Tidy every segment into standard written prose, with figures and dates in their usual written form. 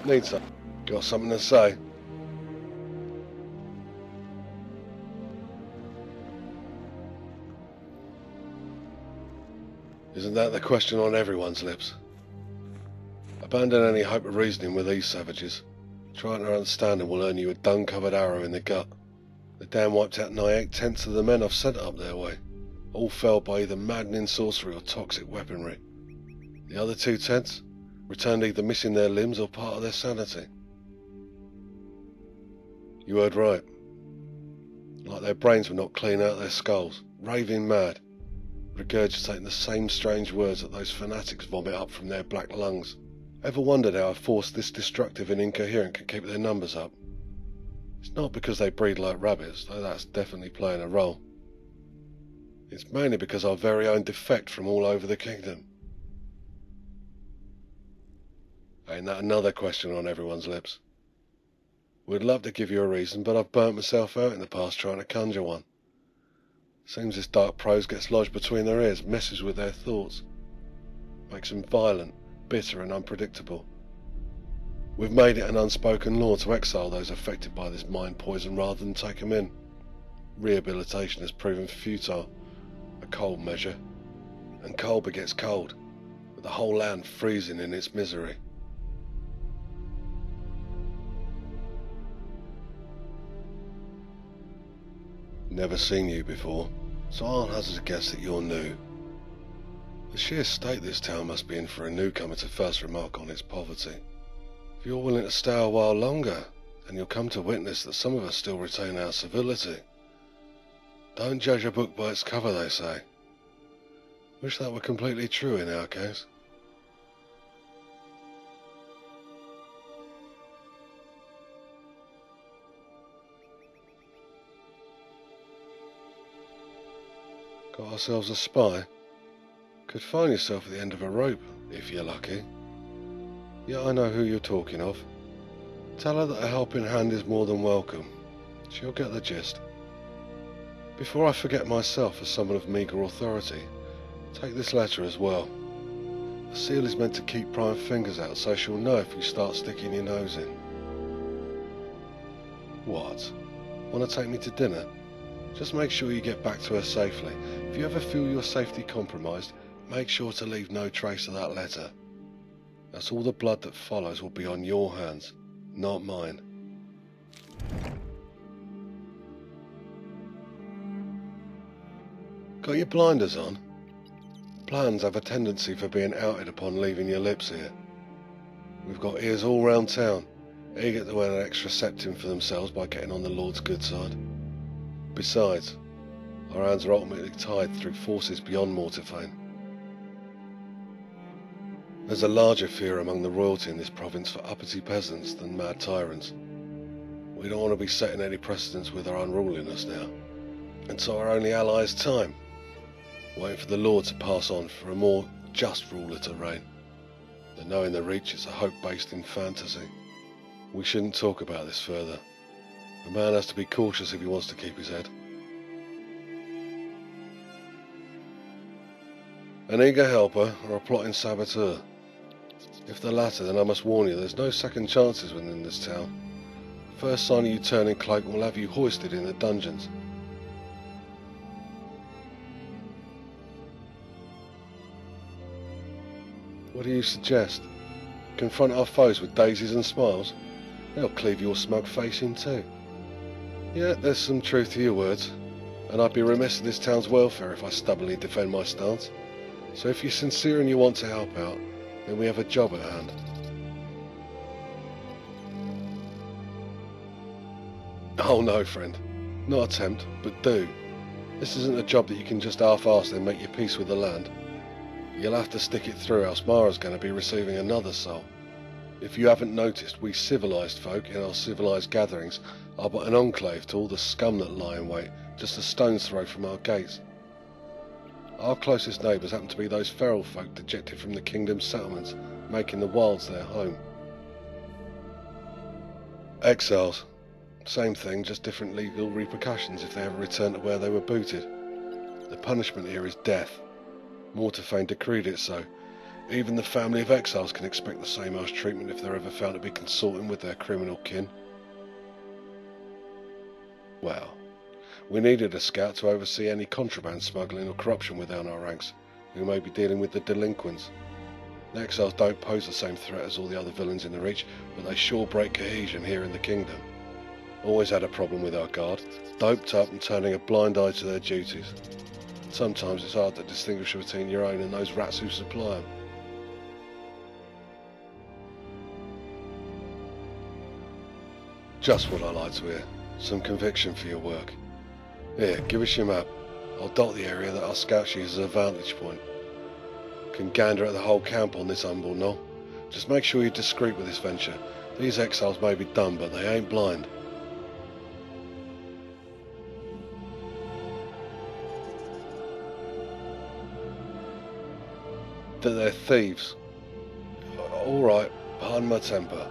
Need some? Got something to say? Isn't that the question on everyone's lips? Abandon any hope of reasoning with these savages. Trying to understand them will earn you a dung-covered arrow in the gut. The dam wiped out nigh 8/10 of the men I've sent up their way. All fell by either maddening sorcery or toxic weaponry. The other 2/10 returned either missing their limbs or part of their sanity. You heard right. Like their brains were not clean out of their skulls, raving mad, regurgitating the same strange words that those fanatics vomit up from their black lungs. Ever wondered how a force this destructive and incoherent can keep their numbers up? It's not because they breed like rabbits, though that's definitely playing a role. It's mainly because our very own defect from all over the kingdom. Ain't that another question on everyone's lips? We'd love to give you a reason, but I've burnt myself out in the past trying to conjure one. Seems this dark prose gets lodged between their ears, messes with their thoughts, makes them violent, bitter and unpredictable. We've made it an unspoken law to exile those affected by this mind poison rather than take them in. Rehabilitation has proven futile, a cold measure, and cold begets cold, with the whole land freezing in its misery. Never seen you before, so I'll hazard a guess that you're new. The sheer state this town must be in for a newcomer to first remark on its poverty. If you're willing to stay a while longer, then you'll come to witness that some of us still retain our civility. Don't judge a book by its cover, they say. Wish that were completely true in our case. Got ourselves a spy. Could find yourself at the end of a rope, if you're lucky. Yeah, I know who you're talking of. Tell her that a helping hand is more than welcome. She'll get the gist. Before I forget myself as someone of meagre authority, take this letter as well. The seal is meant to keep prying fingers out, so she'll know if you start sticking your nose in. What? Want to take me to dinner? Just make sure you get back to her safely. If you ever feel your safety compromised, make sure to leave no trace of that letter. That's all the blood that follows will be on your hands, not mine. Got your blinders on? Plans have a tendency for being outed upon leaving your lips here. We've got ears all round town, eager to earn an extra septim for themselves by getting on the Lord's good side. Besides, our hands are ultimately tied through forces beyond Mortifane. There's a larger fear among the royalty in this province for uppity peasants than mad tyrants. We don't want to be setting any precedents with our unruliness now, and so our only ally is time, waiting for the Lord to pass on for a more just ruler to reign. The knowing the reach is a hope based in fantasy. We shouldn't talk about this further. A man has to be cautious if he wants to keep his head. An eager helper or a plotting saboteur? If the latter, then I must warn you, there's no second chances within this town. First sign of you turning cloak will have you hoisted in the dungeons. What do you suggest? Confront our foes with daisies and smiles? They'll cleave your smug face in too. Yeah, there's some truth to your words, and I'd be remiss in this town's welfare if I stubbornly defend my stance. So if you're sincere and you want to help out, then we have a job at hand. Oh no, friend. Not attempt, but do. This isn't a job that you can just half-arse and make your peace with the land. You'll have to stick it through, else Mara's going to be receiving another soul. If you haven't noticed, we civilised folk in our civilised gatherings are but an enclave to all the scum that lie in wait just a stone's throw from our gates. Our closest neighbours happen to be those feral folk dejected from the kingdom's settlements, making the wilds their home. Exiles. Same thing, just different legal repercussions if they ever return to where they were booted. The punishment here is death. Mortifane decreed it so. Even the family of exiles can expect the same harsh treatment if they're ever found to be consorting with their criminal kin. Well, we needed a scout to oversee any contraband smuggling or corruption within our ranks, who may be dealing with the delinquents. The exiles don't pose the same threat as all the other villains in the Reach, but they sure break cohesion here in the kingdom. Always had a problem with our guard, doped up and turning a blind eye to their duties. Sometimes it's hard to distinguish between your own and those rats who supply them. Just what I like to hear. Some conviction for your work. Here, give us your map. I'll dot the area that our scouts use as a vantage point. Can gander at the whole camp on this humble knoll. Just make sure you're discreet with this venture. These exiles may be dumb, but they ain't blind. That they're thieves. Alright, pardon my temper.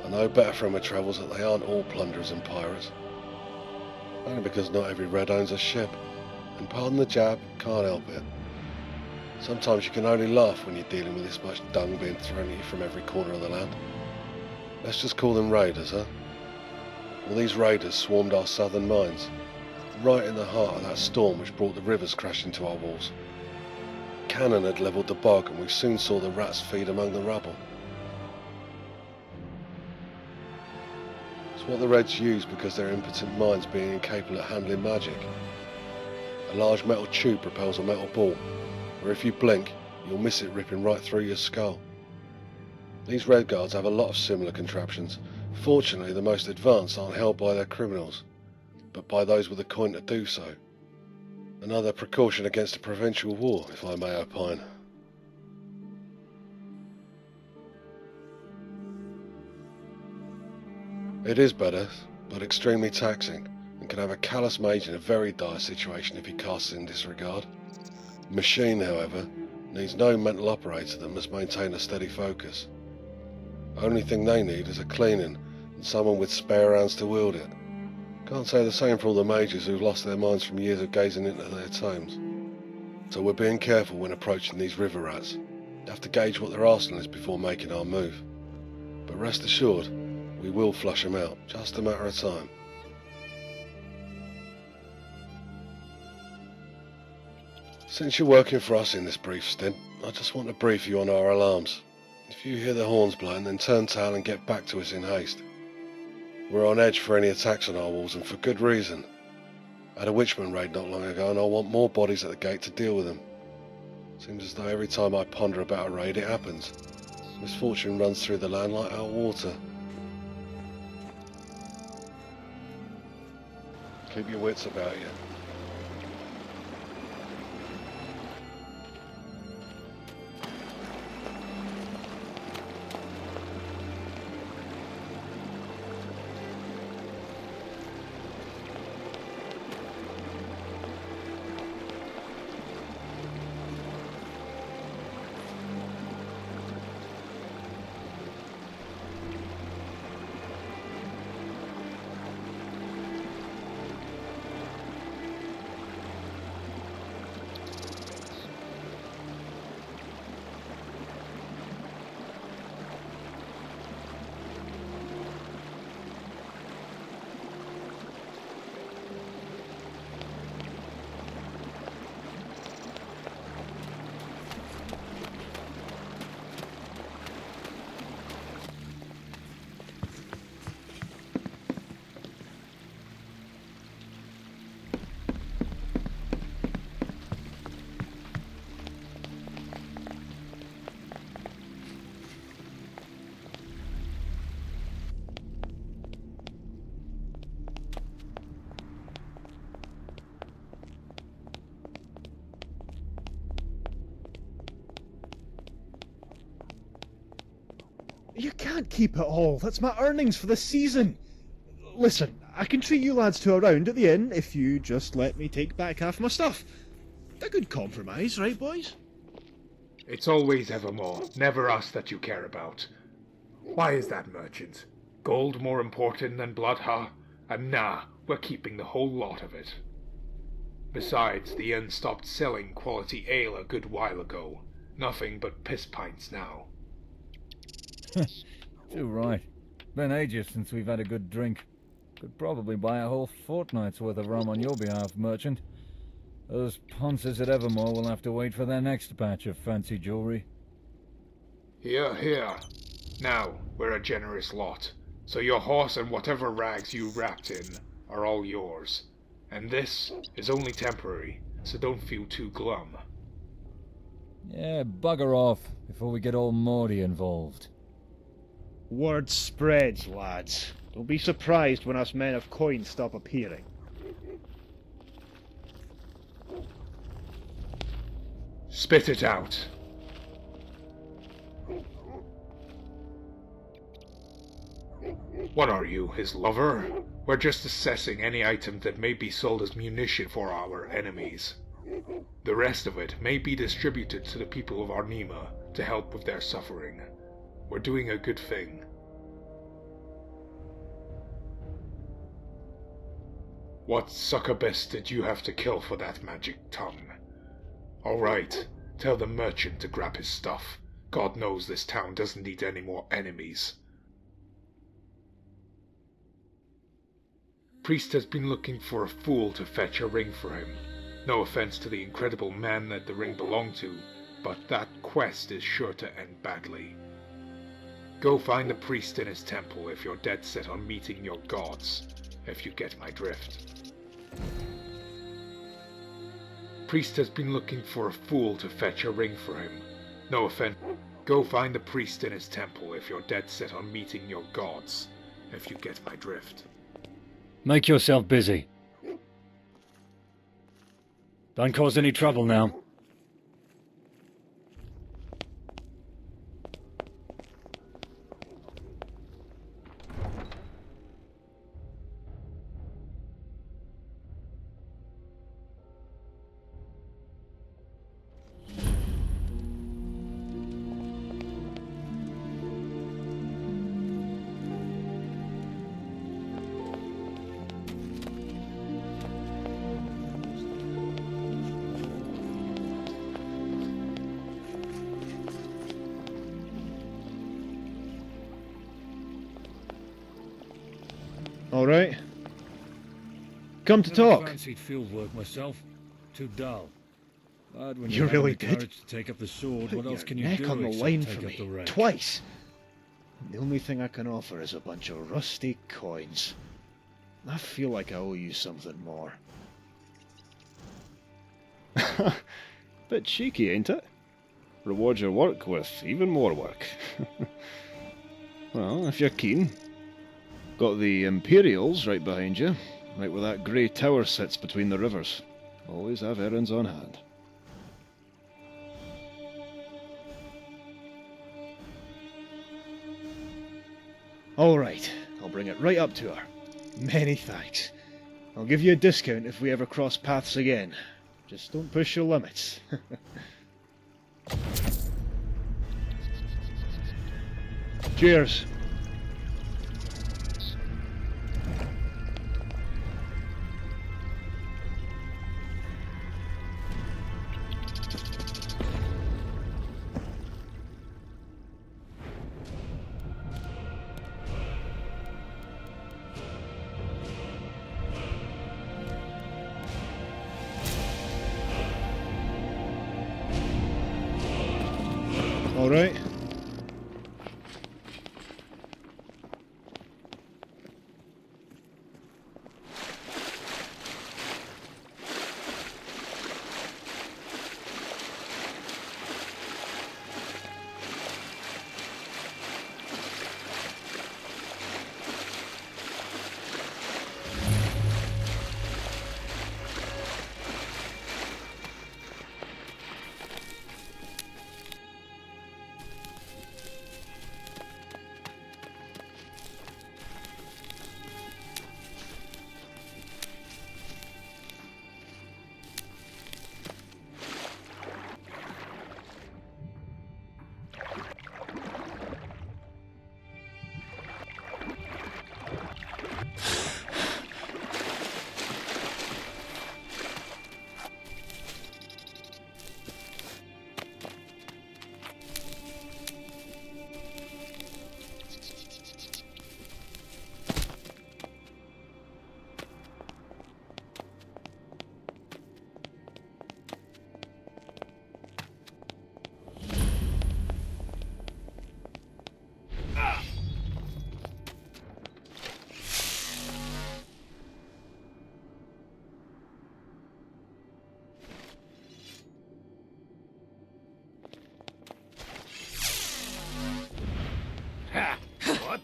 I know better from my travels that they aren't all plunderers and pirates. Only because not every red owns a ship. And pardon the jab, can't help it. Sometimes you can only laugh when you're dealing with this much dung being thrown at you from every corner of the land. Let's just call them raiders, huh? Well, these raiders swarmed our southern mines, right in the heart of that storm which brought the rivers crashing to our walls. Cannon had levelled the bog, and we soon saw the rats feed among the rubble. It's what the Reds use because their impotent minds being incapable of handling magic. A large metal tube propels a metal ball, where if you blink, you'll miss it ripping right through your skull. These Red Guards have a lot of similar contraptions. Fortunately, the most advanced aren't held by their criminals, but by those with the coin to do so. Another precaution against a provincial war, if I may opine. It is better, but extremely taxing, and can have a callous mage in a very dire situation if he casts in disregard. The machine, however, needs no mental operator that must maintain a steady focus. Only thing they need is a cleaning, and someone with spare hands to wield it. Can't say the same for all the mages who've lost their minds from years of gazing into their tomes. So we're being careful when approaching these river rats. Have to gauge what their arsenal is before making our move. But rest assured, we will flush them out, just a matter of time. Since you're working for us in this brief stint, I just want to brief you on our alarms. If you hear the horns blowing, then turn tail and get back to us in haste. We're on edge for any attacks on our walls, and for good reason. I had a witchman raid not long ago, and I want more bodies at the gate to deal with them. Seems as though every time I ponder about a raid, it happens. Misfortune runs through the land like hot water. Keep your wits about you. You can't keep it all. That's my earnings for the season. Listen, I can treat you lads to a round at the inn if you just let me take back half my stuff. A good compromise, right, boys? It's always Evermore, never us that you care about. Why is that, merchant? Gold more important than blood, huh? And nah, we're keeping the whole lot of it. Besides, the inn stopped selling quality ale a good while ago. Nothing but piss pints now. Too right. Been ages since we've had a good drink. Could probably buy a whole fortnight's worth of rum on your behalf, merchant. Those ponces at Evermore will have to wait for their next batch of fancy jewelry. Here, here. Now, we're a generous lot, so your horse and whatever rags you wrapped in are all yours. And this is only temporary, so don't feel too glum. Yeah, bugger off before we get all Morty involved. Word spreads, lads. Don't be surprised when us men of coin stop appearing. Spit it out. What are you, his lover? We're just assessing any item that may be sold as munition for our enemies. The rest of it may be distributed to the people of Arnima to help with their suffering. We're doing a good thing. What succubus did you have to kill for that magic tongue? Alright, tell the merchant to grab his stuff. God knows this town doesn't need any more enemies. Priest has been looking for a fool to fetch a ring for him. No offense to the incredible man that the ring belonged to, but that quest is sure to end badly. Go find the priest in his temple if you're dead set on meeting your gods, if you get my drift. Priest has been looking for a fool to fetch a ring for him. No offense. Go find the priest in his temple if you're dead set on meeting your gods, if you get my drift. Make yourself busy. Don't cause any trouble now. All right. Come to talk. Fancied field work myself. Too dull. Glad when You have really the did? courage to take up the sword. Put What else your can you neck do on the except line take for up the me rake? twice. The only thing I can offer is a bunch of rusty coins. I feel like I owe you something more. Bit cheeky, ain't it? Reward your work with even more work. Well, if you're keen. Got the Imperials right behind you, right where that grey tower sits between the rivers. Always have errands on hand. All right, I'll bring it right up to her. Many thanks. I'll give you a discount if we ever cross paths again. Just don't push your limits. Cheers. All right.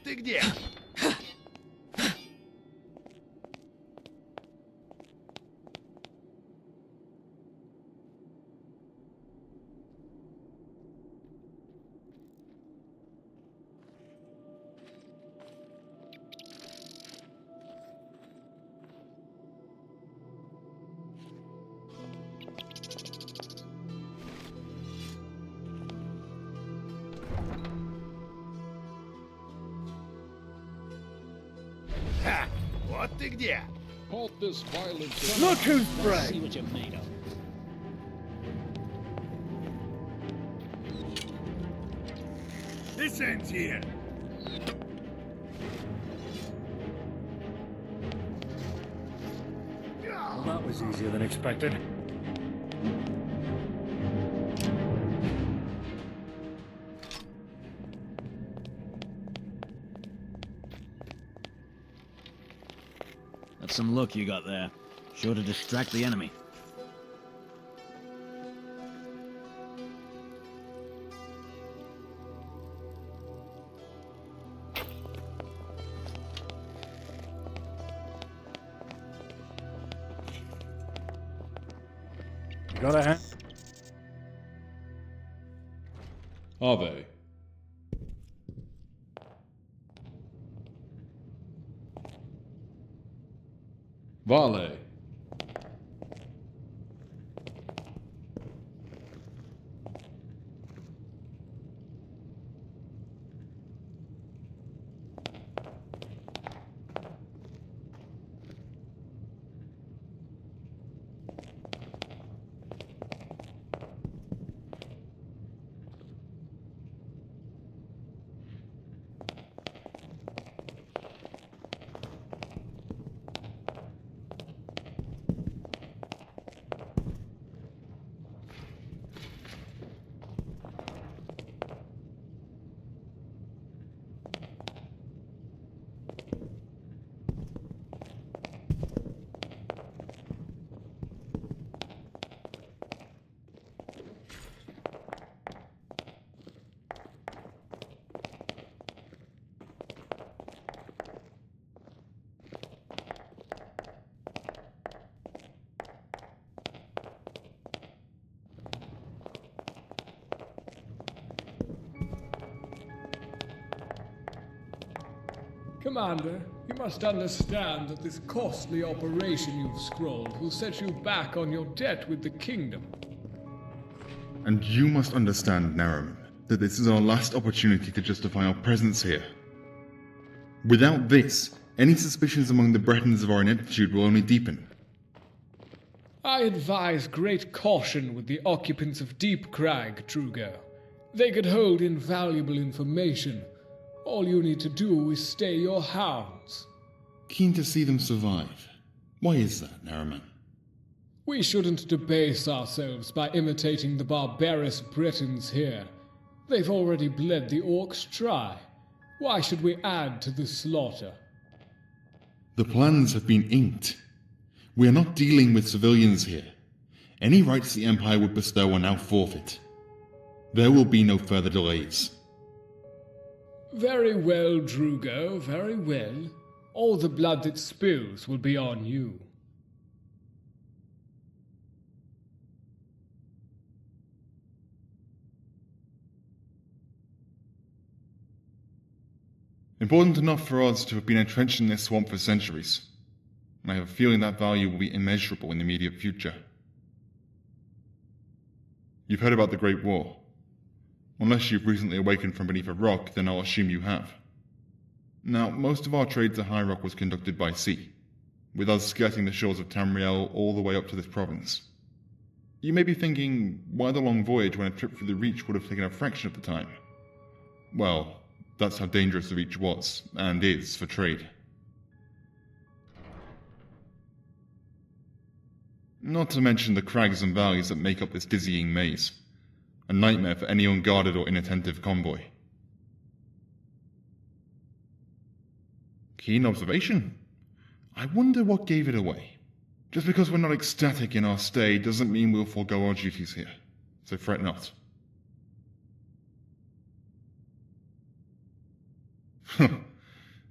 ты где? Ха! Вот ты где? Halt this violence. No truth, Brad. See what you're made of. This ends here. Well, that was easier than expected. That's some look you got there. Sure to distract the enemy. You got a hand? Are they? Vale. Commander, you must understand that this costly operation you've scrolled will set you back on your debt with the kingdom. And you must understand, Naraman, that this is our last opportunity to justify our presence here. Without this, any suspicions among the Bretons of our ineptitude will only deepen. I advise great caution with the occupants of Deep Crag, Drugo. They could hold invaluable information. All you need to do is stay your hounds. Keen to see them survive. Why is that, Naraman? We shouldn't debase ourselves by imitating the barbarous Britons here. They've already bled the orcs dry. Why should we add to the slaughter? The plans have been inked. We are not dealing with civilians here. Any rights the Empire would bestow are now forfeit. There will be no further delays. Very well, Drugo, very well. All the blood that spills will be on you. Important enough for us to have been entrenched in this swamp for centuries. And I have a feeling that value will be immeasurable in the immediate future. You've heard about the Great War. Unless you've recently awakened from beneath a rock, then I'll assume you have. Now, most of our trade to High Rock was conducted by sea, with us skirting the shores of Tamriel all the way up to this province. You may be thinking, why the long voyage when a trip through the Reach would have taken a fraction of the time? Well, that's how dangerous the Reach was, and is, for trade. Not to mention the crags and valleys that make up this dizzying maze. A nightmare for any unguarded or inattentive convoy. Keen observation. I wonder what gave it away. Just because we're not ecstatic in our stay doesn't mean we'll forego our duties here, so fret not.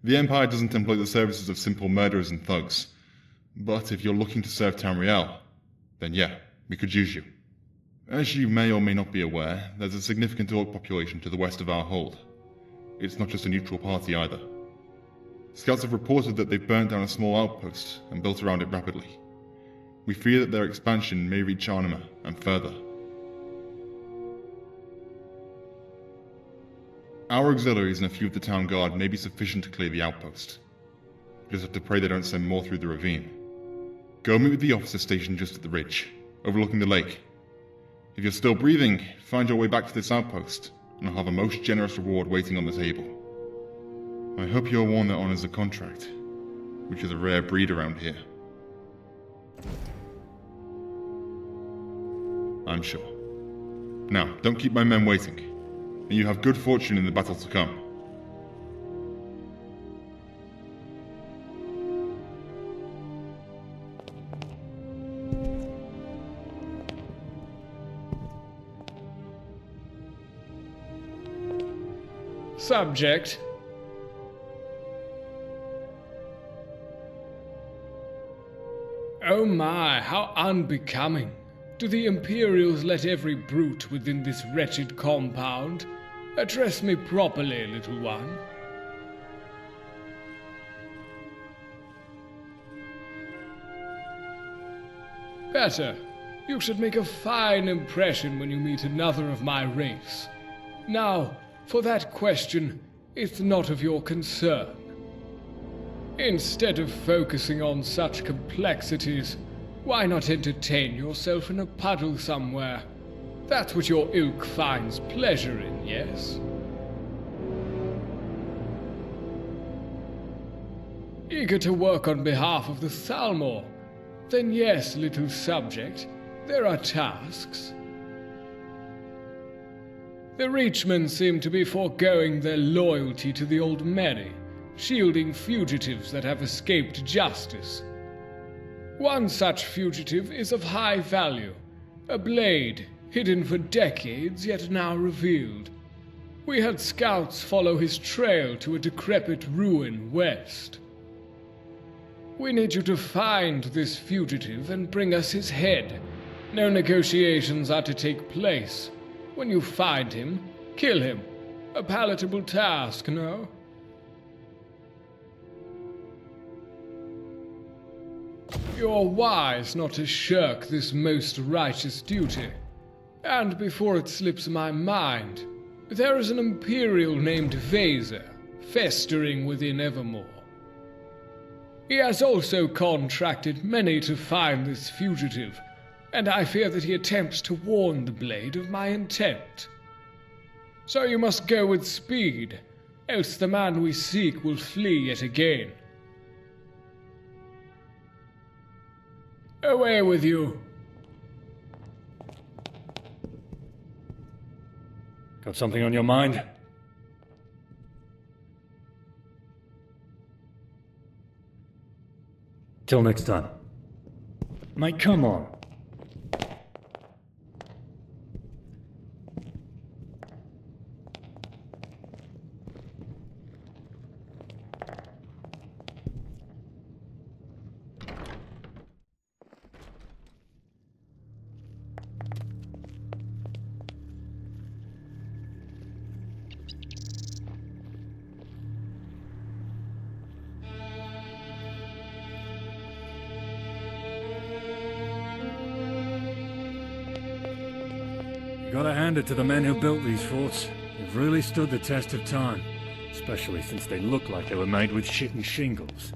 The Empire doesn't employ the services of simple murderers and thugs. But if you're looking to serve Tamriel, then yeah, we could use you. As you may or may not be aware, there's a significant orc population to the west of our hold. It's not just a neutral party either. Scouts have reported that they've burnt down a small outpost and built around it rapidly. We fear that their expansion may reach Arnima and further. Our auxiliaries and a few of the town guard may be sufficient to clear the outpost. We just have to pray they don't send more through the ravine. Go meet with the officer stationed just at the ridge, overlooking the lake. If you're still breathing, find your way back to this outpost, and I'll have a most generous reward waiting on the table. I hope you're one that honors the contract, which is a rare breed around here. I'm sure. Now, don't keep my men waiting. May you have good fortune in the battle to come. Subject. Oh my, how unbecoming. Do the Imperials let every brute within this wretched compound address me properly, little one? Better. You should make a fine impression when you meet another of my race. Now, for that question, it's not of your concern. Instead of focusing on such complexities, why not entertain yourself in a puddle somewhere? That's what your ilk finds pleasure in, yes? Eager to work on behalf of the Thalmor? Then yes, little subject, there are tasks. The Reachmen seem to be foregoing their loyalty to the Old Mary, shielding fugitives that have escaped justice. One such fugitive is of high value, a blade hidden for decades yet now revealed. We had scouts follow his trail to a decrepit ruin west. We need you to find this fugitive and bring us his head. No negotiations are to take place. When you find him, kill him. A palatable task, no? You're wise not to shirk this most righteous duty. And before it slips my mind, there is an Imperial named Vaser, festering within Evermore. He has also contracted many to find this fugitive, and I fear that he attempts to warn the Blade of my intent. So you must go with speed, else the man we seek will flee yet again. Away with you. Got something on your mind? Till next time. Mate, come on. Gotta hand it to the men who built these forts. They've really stood the test of time. Especially since they look like they were made with shitty shingles.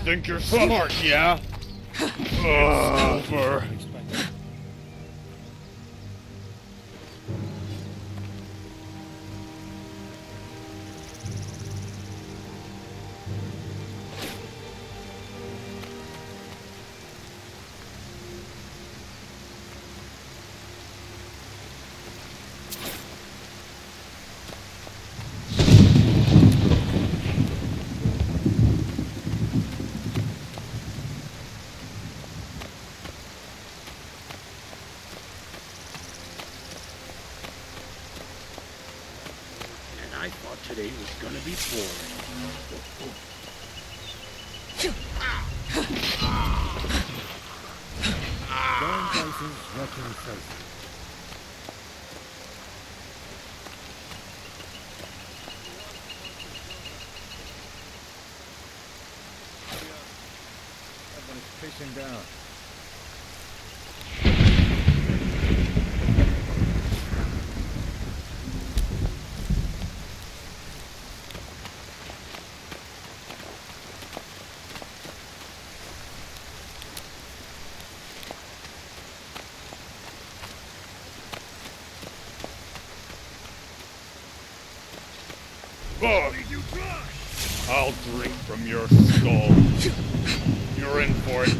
Think you're smart, yeah? Over. I thought today was gonna be boring. Going places, wrecking faces. Everyone's pissing down. I'll drink from your skull. You're in for it.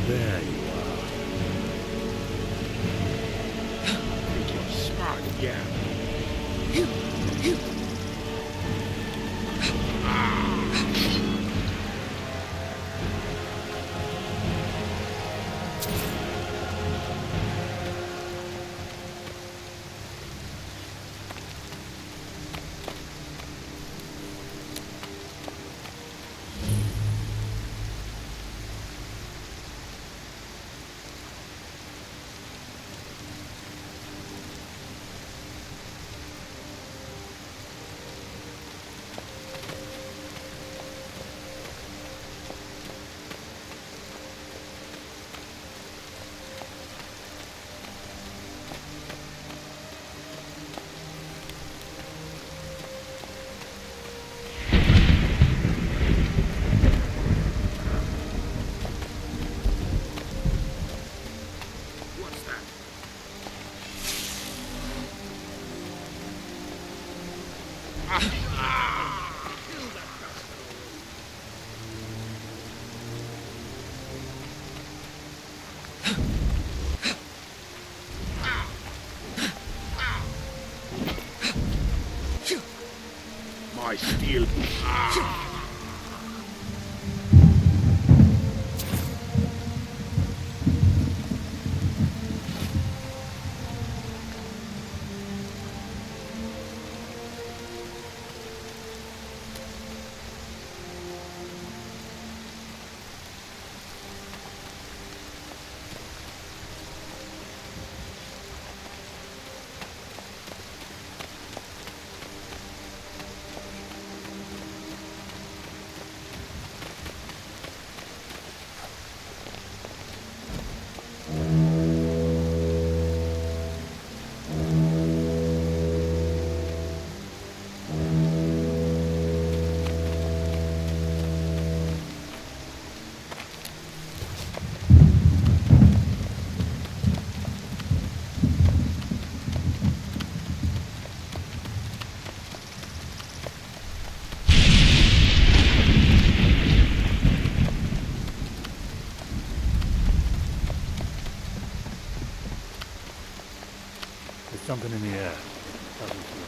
There you are. Think you're smart, yeah? My steel. There's something in the air. Doesn't feel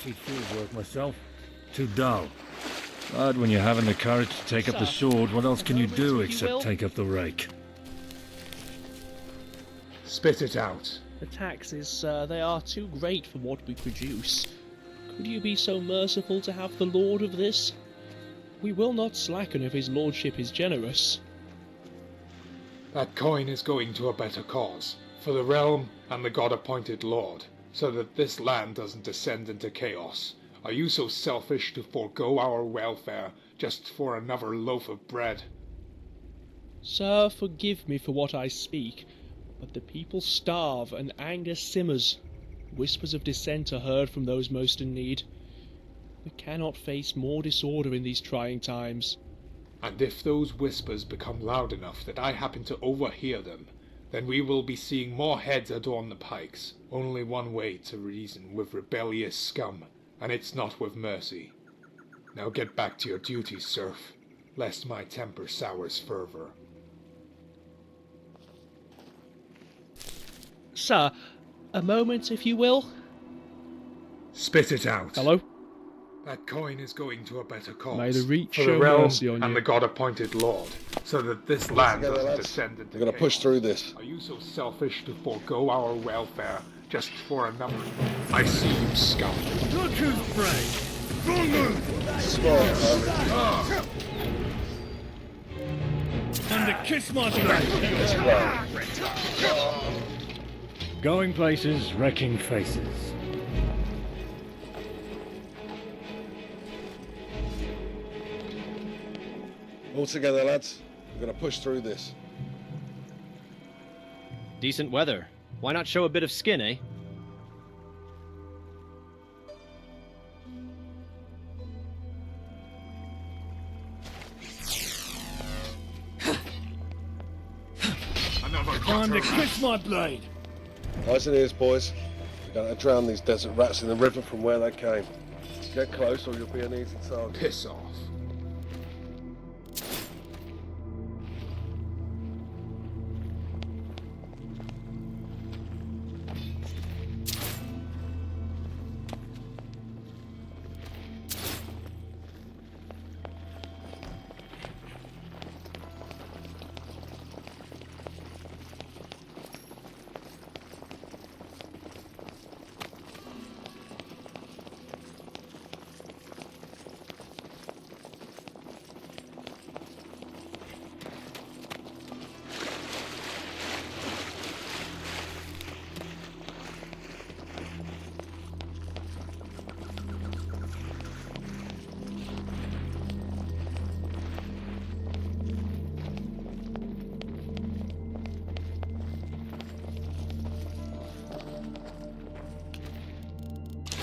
see field work myself. Too dull. But when you haven't the courage to take up the sword, what else can you do except take up the rake? Spit it out. The taxes, sir, they are too great for what we produce. Could you be so merciful to have the lord of this? We will not slacken if his lordship is generous. That coin is going to a better cause, for the realm and the god-appointed lord, so that this land doesn't descend into chaos. Are you so selfish to forego our welfare just for another loaf of bread? Sir, forgive me for what I speak, but the people starve and anger simmers. Whispers of dissent are heard from those most in need. We cannot face more disorder in these trying times. And if those whispers become loud enough that I happen to overhear them, then we will be seeing more heads adorn the pikes. Only one way to reason with rebellious scum, and it's not with mercy. Now get back to your duties, serf, lest my temper sours further. Sir, a moment, if you will. Spit it out. Hello? That coin is going to a better cause. May the reach for the show realm mercy on and you. the god-appointed lord, so that this land Together, doesn't lads. descend into We're gonna chaos. push through this. Are you so selfish to forego our welfare just for a number? I see you, scum. Look who's brave! And to kiss my blade! Going places, wrecking faces. All together, lads. We're gonna push through this. Decent weather. Why not show a bit of skin, eh? Time to kiss my blade! Nice and ears, boys. We're gonna drown these desert rats in the river from where they came. Get close or you'll be an easy target. Piss off.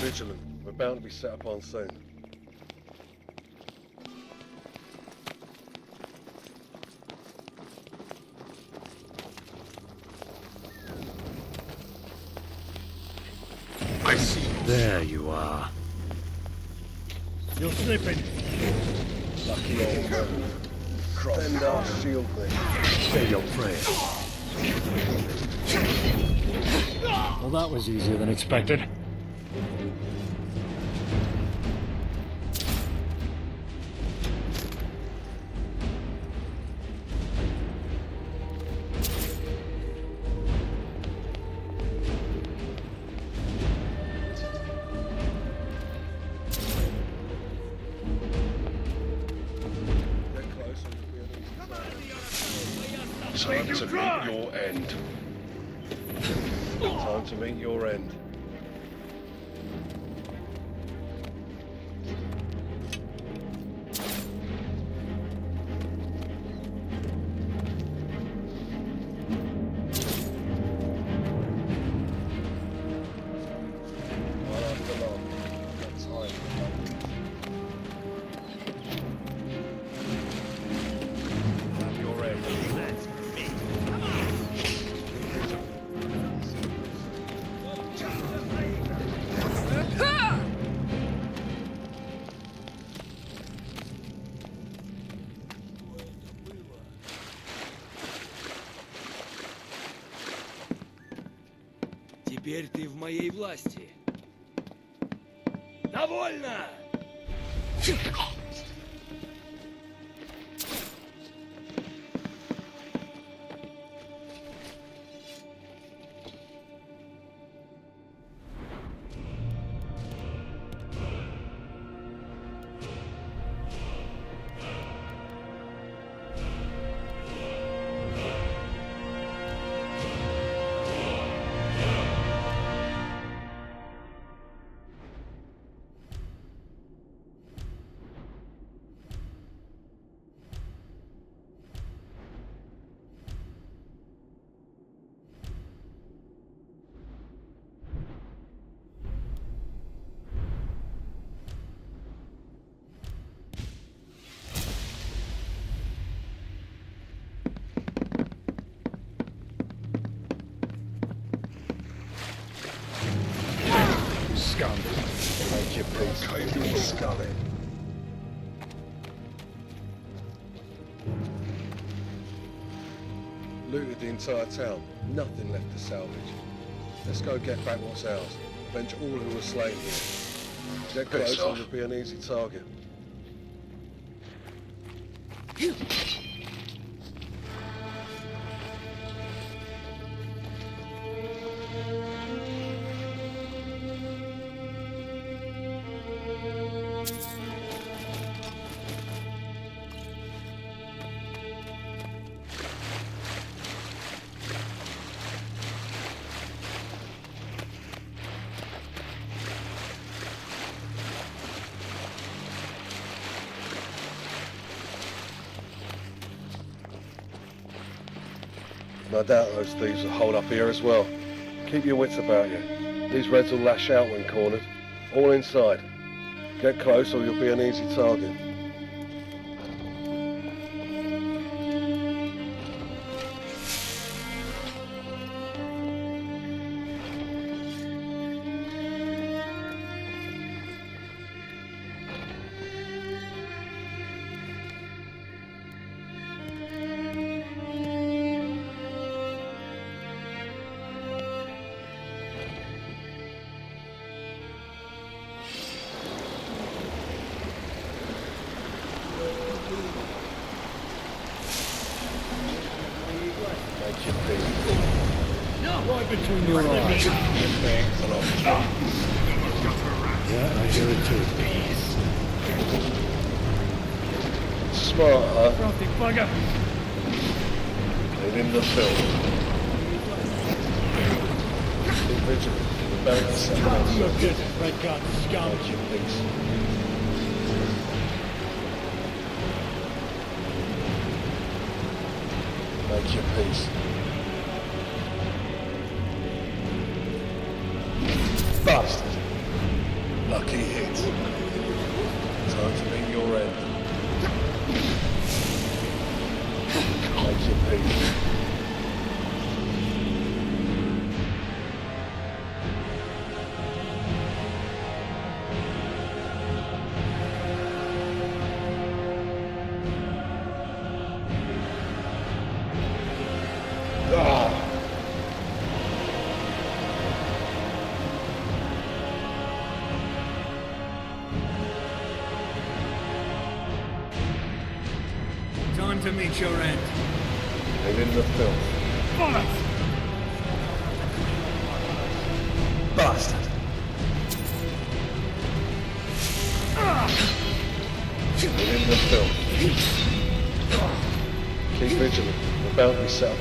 Vigilant. We're bound to be set upon soon. I see you. There you are. You're slipping. Lucky old man. Bend our shield thing. Say your prayer. Well, that was easier than expected. Time to meet your end. Time to meet your end. One after long. Got time. Your end. Теперь ты в моей власти. Довольно! Scum. Make your peace. Scully. Looted the entire town. Nothing left to salvage. Let's go get back what's ours. Avenge all who were slain here. Get close and you'll be an easy target. No doubt those thieves will hold up here as well. Keep your wits about you. These Reds will lash out when cornered. All inside. Get close or you'll be an easy target. Right between your eyes. Yeah, I hear it too. Smart, huh? Crafty bugger. They're in the film. Be vigilant. About to set Drop your business, red gun scum. Make your peace. Make your peace. Bastard. Lucky hit. Time to meet your end. Make your peace. Time to meet your end. They're in the filth. Bollocks! Bastard. They're in the filth. Keep vigilant. We're bound to be set up.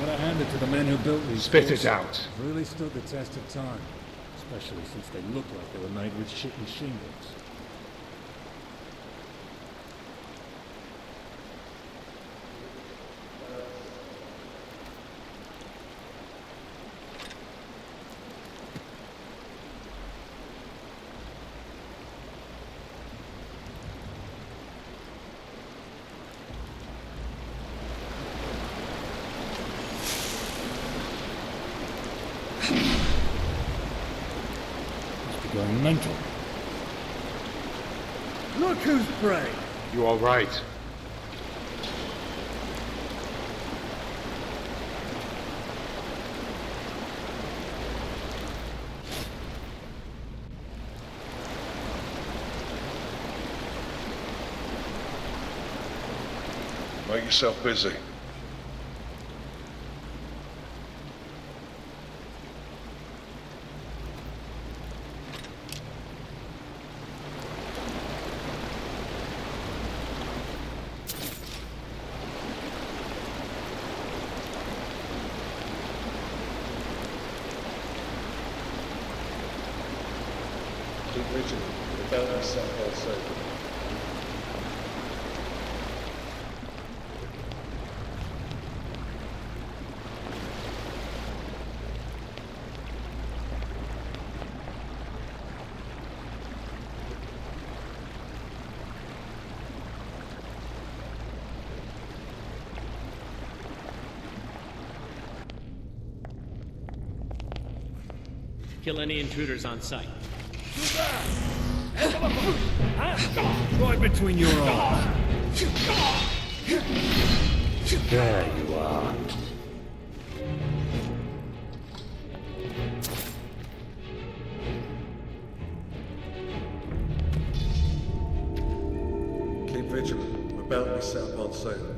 Gotta hand it to the men who built these Spit forts. it out. Really stood the test of time. Especially since they look like they were made with shit and shingles. going mental. Look who's prey! You all right? Make yourself busy. Keep vigilant. The belt is set also. Kill any intruders on sight. Right between your eyes. There you are. Keep vigilant. We're about to be set upon soon.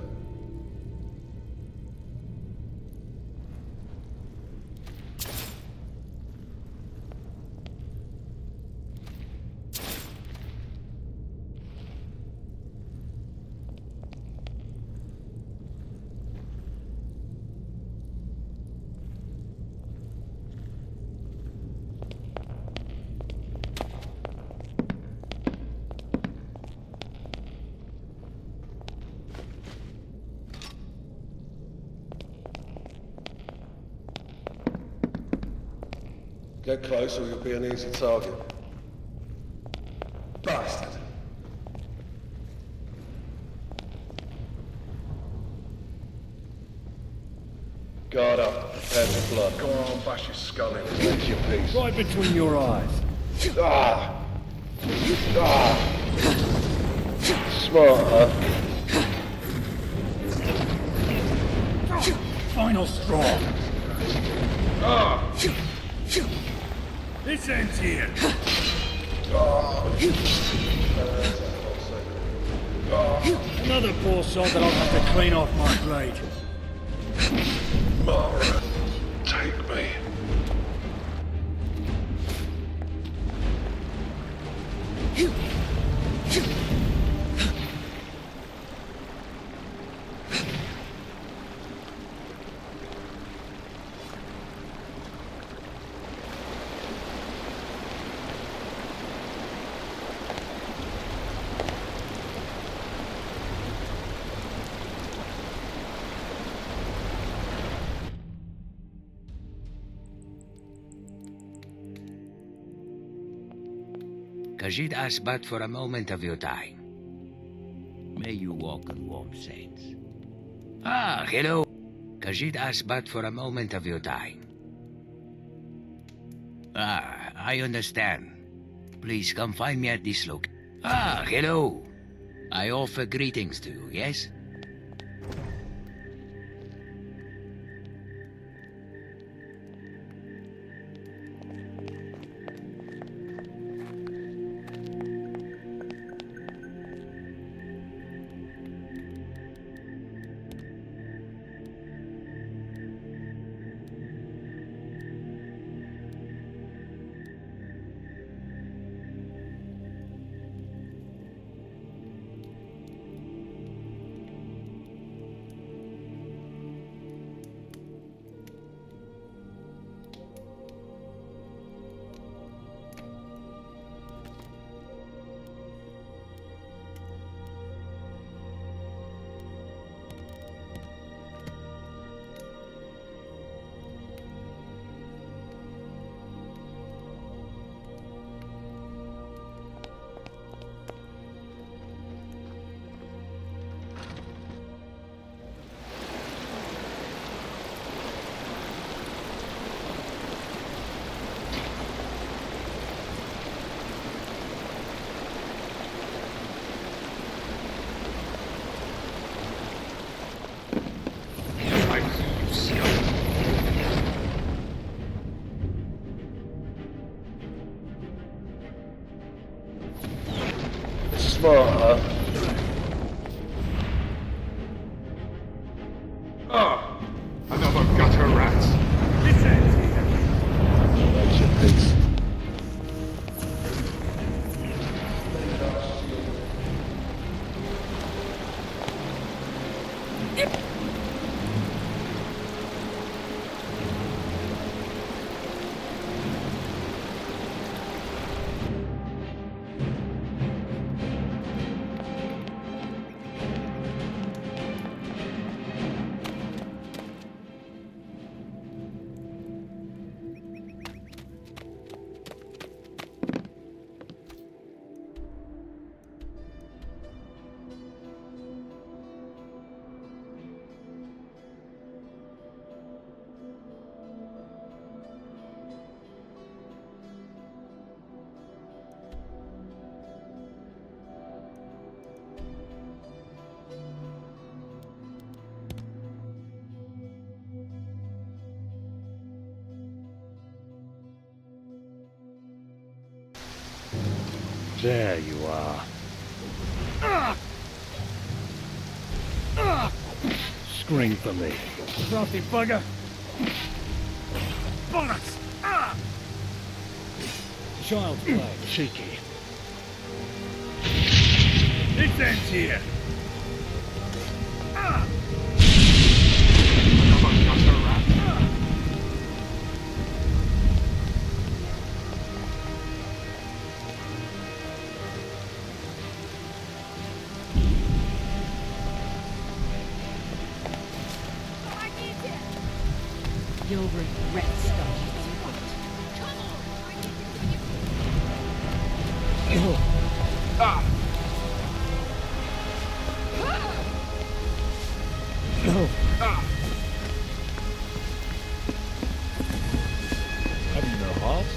Get close or you'll be an easy target. Bastard! Guard up, prepare for blood. Go on, bash his skull in. Make your peace. Right between your eyes. Ah! Ah! Smart, huh? Final straw. Ah! This ends here. Another poor sod that I'll have to clean off my blade. Mara, take me. Khajiit asks but for a moment of your time. May you walk on warm sands. Ah, hello. Khajiit asks but for a moment of your time. Ah, I understand. Please come find me at this location. Ah, hello. I offer greetings to you, yes? smarter. Ah, another gutter rat. That's your piece. There you are. Scream for me. Crafty bugger. Bollocks! Child's play. Cheeky. It ends here. Another gutter rat. You'll regret starting this fight. Ah! Ah! Have you no heart?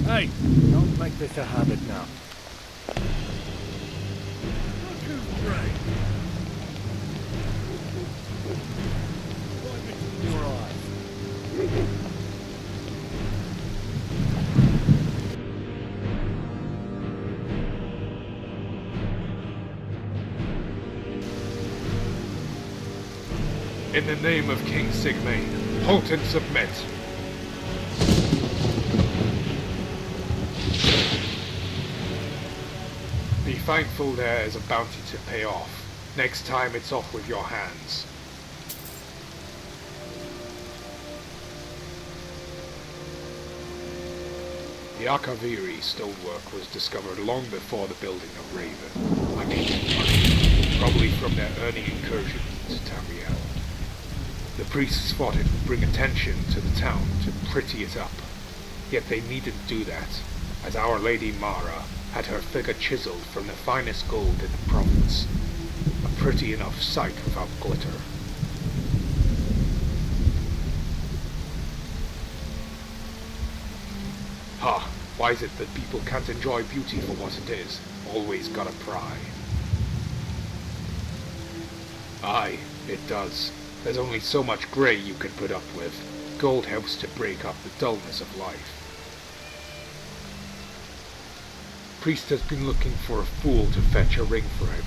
Hey, don't make this a habit now. Look who's brave. Wipe it from your eyes. In the name of King Sigmund, halt and submit. Be thankful there is a bounty to pay off. Next time it's off with your hands. The Akaviri stonework was discovered long before the building of Raven. I mean, probably from their early incursion into Tamriel. The priests thought it would bring attention to the town to pretty it up. Yet they needn't do that, as Our Lady Mara had her figure chiseled from the finest gold in the province. A pretty enough sight without glitter. Ha! Why is it that people can't enjoy beauty for what it is? Always gotta pry. Aye, it does. There's only so much grey you can put up with. Gold helps to break up the dullness of life. Priest has been looking for a fool to fetch a ring for him.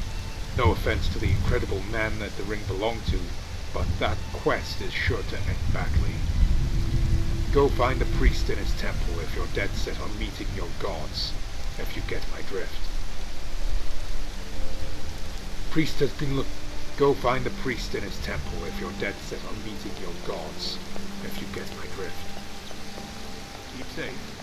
No offense to the incredible man that the ring belonged to, but that quest is sure to end badly. Go find a priest in his temple if you're dead set on meeting your gods, if you get my drift. Priest has been Go find a priest in his temple if you're dead set on meeting your gods, if you get my drift. Keep safe.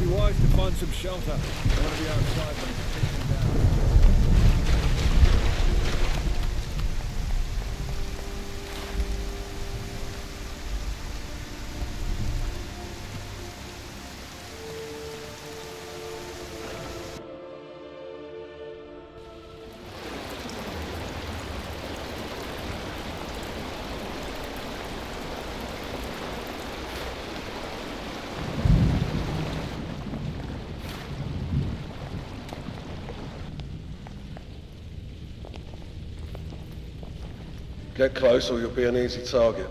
Wise to find some shelter. I want to be outside when it's pitching down. Get close or you'll be an easy target.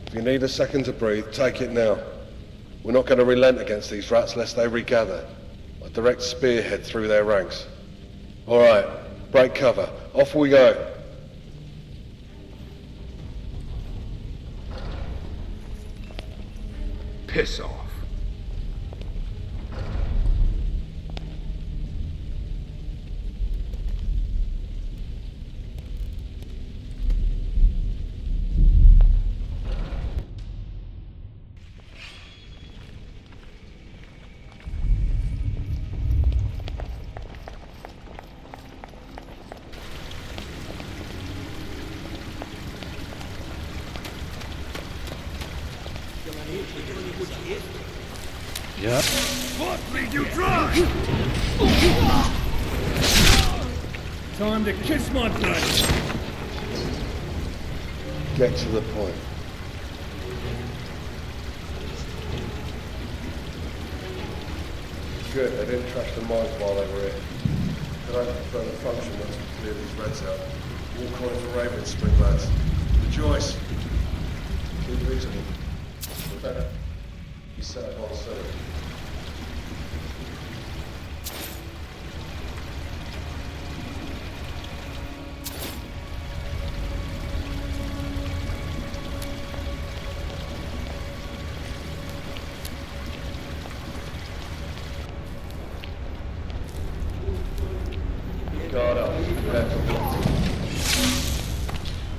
If you need a second to breathe, take it now. We're not going to relent against these rats lest they regather. A direct spearhead through their ranks. Alright, break cover. Off we go. Piss off. Yeah. What made you try? Time to kiss my blood. Get to the point. Good, they didn't trash the mines while they were here. Could I confirm the function once we clear these reds out? All calling for Raven, spring lads. Rejoice! Keep reasonable. The better. Be set up on soon. Guard up.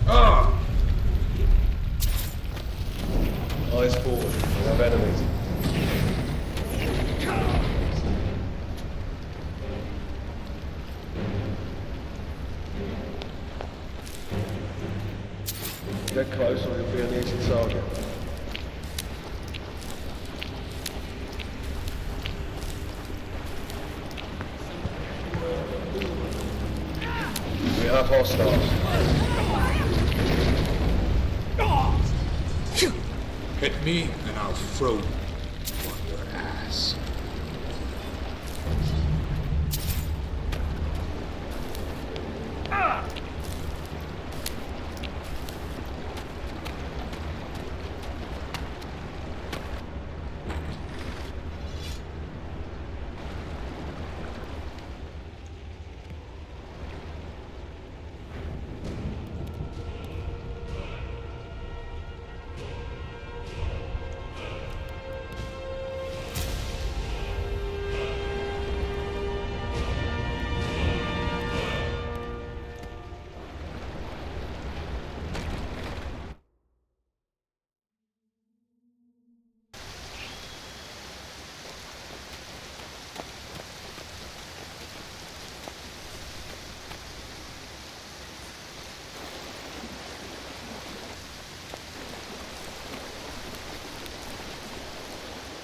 Ah! Eyes forward. We have enemies. have hostiles. Hit me and I'll throw you on your ass.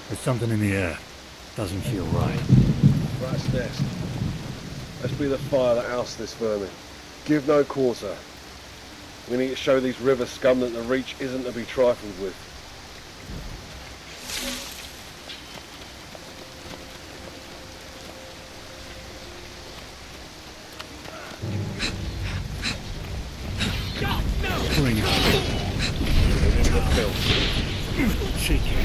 There's something in the air. Doesn't feel right. Rat's nest. Let's be the fire that ousts this vermin. Give no quarter. We need to show these river scum that the reach isn't to be trifled with. Bring it. Into the filth. Cheeky.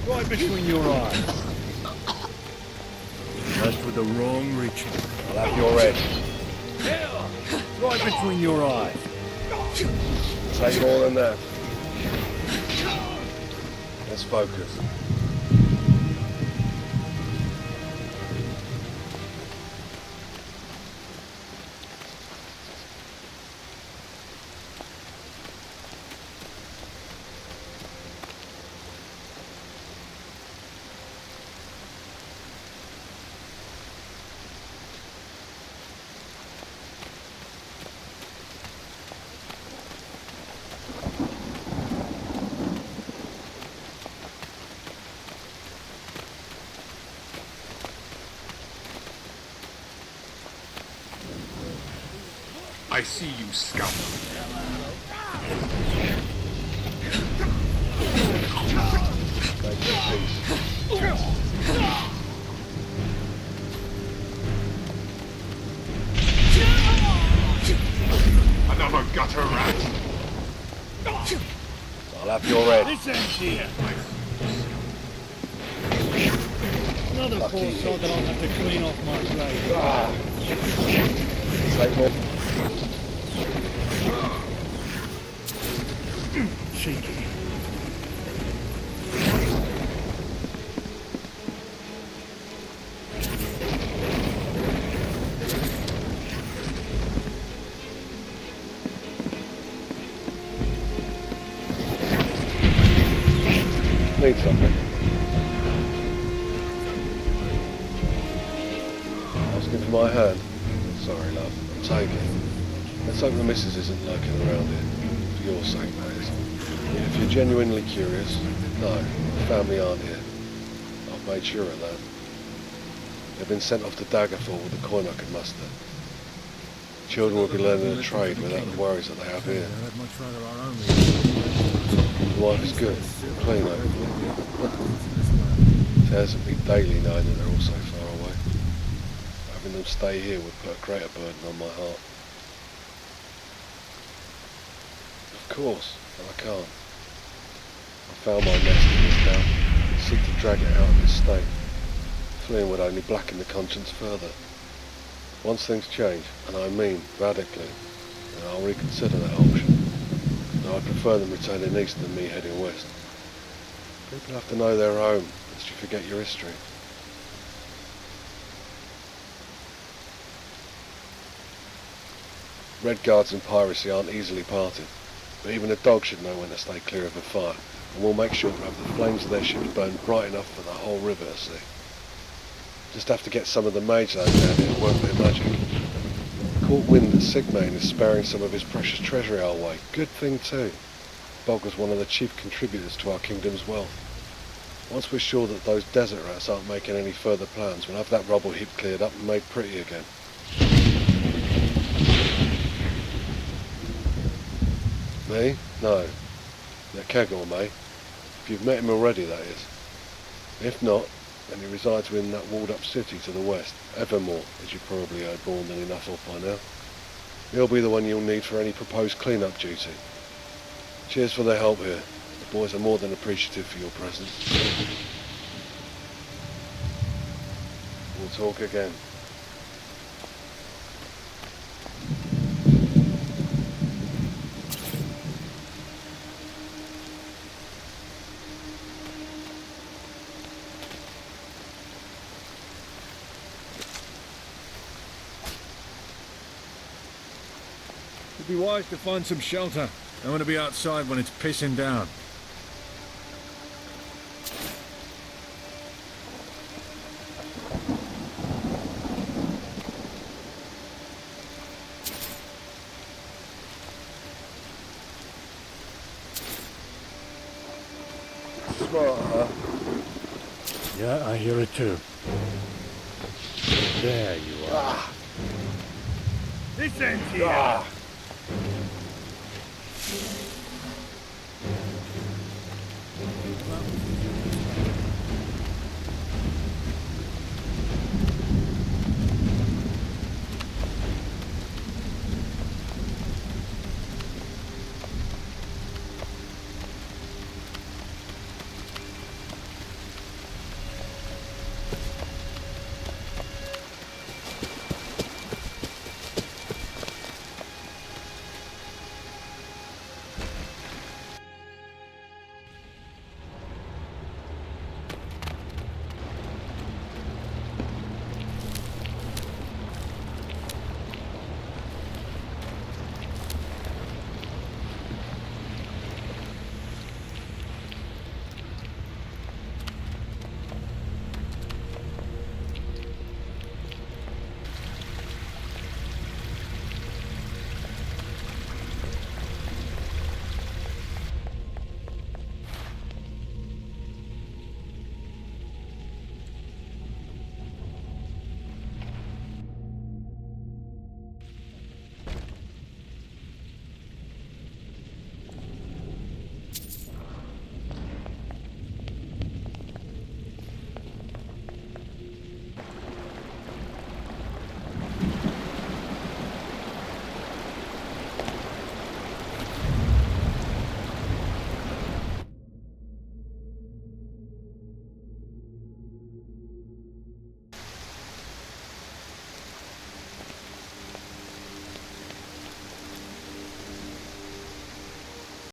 Right between your eyes. That's with the wrong reach. I'll have your head. Right between your eyes. Take more than that. Let's focus. I see you, scoundrel. Another gutter rat. I'll have your head. This ends here. Another poor sod that I'll have to clean off my plate. Take more. Cheeky. Need something. Asking for my hand? Sorry, love. I'm taking. Let's hope the missus isn't lurking around here. For your sake, that is. If you're genuinely curious, no, the family aren't here. I've made sure of that. They've been sent off to Daggerfall with the coin I could muster. Children will be learning a trade without the worries that they have here. The wife is good, clean overall. Tears at me daily knowing that they're all so far away. Having them stay here would put a greater burden on my heart. Of course, but I can't. I found my nest in this town and seek to drag it out of this state. Fleeing would only blacken the conscience further. Once things change, and I mean radically, then I'll reconsider that option. No, I prefer them returning east than me heading west. People have to know their home, lest you forget your history. Red Guards and piracy aren't easily parted, but even a dog should know when to stay clear of a fire, and we'll make sure to have the flames of their ships burn bright enough for the whole river to see. Just have to get some of the mage lads down here to work their magic. Caught wind that Sigmane is sparing some of his precious treasury our way. Good thing too. Bog was one of the chief contributors to our kingdom's wealth. Once we're sure that those desert rats aren't making any further plans, we'll have that rubble heap cleared up and made pretty again. Me? No. That Kegel, mate. If you've met him already, that is. If not, then he resides within that walled-up city to the west, Evermore, as you probably heard more than enough of by now. He'll be the one you'll need for any proposed clean-up duty. Cheers for their help here. The boys are more than appreciative for your presence. We'll talk again. It'd be wise to find some shelter. I want to be outside when it's pissing down. Smart, huh? Yeah, I hear it too. There you are. This ends here.